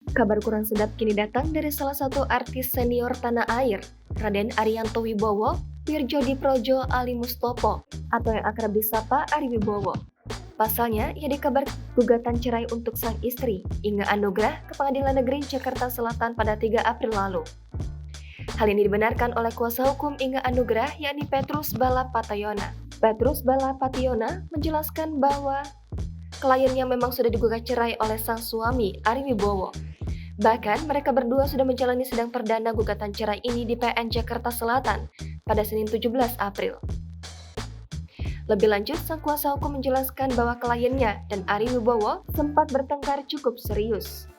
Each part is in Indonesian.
Kabar kurang sedap kini datang dari salah satu artis senior tanah air, Raden Ariyanto Wibowo, Wirjo Diprojo Ali Mustopo, atau yang akrab disapa Ari Wibowo. Pasalnya, ia dikabar gugatan cerai untuk sang istri, Inge Anugrah, ke Pengadilan Negeri Jakarta Selatan pada 3 April lalu. Hal ini dibenarkan oleh kuasa hukum Inge Anugrah, yakni Petrus Balapationa. Petrus Balapationa menjelaskan bahwa kliennya memang sudah digugat cerai oleh sang suami, Ari Wibowo. Bahkan, mereka berdua sudah menjalani sidang perdana gugatan cerai ini di PN Jakarta Selatan pada Senin 17 April. Lebih lanjut, sang kuasa hukum menjelaskan bahwa kliennya dan Ari Wibowo sempat bertengkar cukup serius.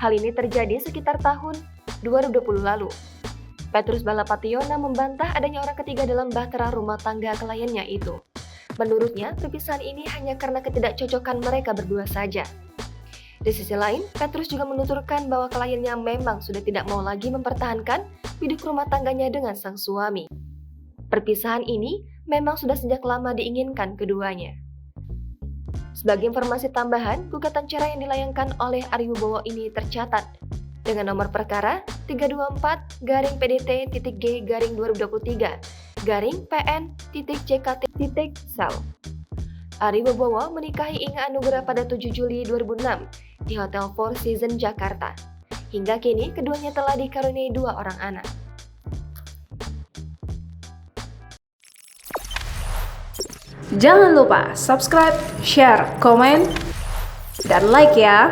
Hal ini terjadi sekitar tahun 2020 lalu. Petrus Balapationa membantah adanya orang ketiga dalam bahtera rumah tangga kliennya itu. Menurutnya, perpisahan ini hanya karena ketidakcocokan mereka berdua saja. Di sisi lain, Petrus juga menuturkan bahwa kliennya memang sudah tidak mau lagi mempertahankan hidup rumah tangganya dengan sang suami. Perpisahan ini memang sudah sejak lama diinginkan keduanya. Sebagai informasi tambahan, gugatan cerai yang dilayangkan oleh Ari Wibowo ini tercatat dengan nomor perkara 324-PDT-G-2023-PN-CKT-Sel. Ari Wibowo menikahi Inge Anugrah pada 7 Juli 2006 di Hotel Four Seasons Jakarta. Hingga kini keduanya telah dikaruniai 2 orang anak. Jangan lupa subscribe, share, komen, dan like ya.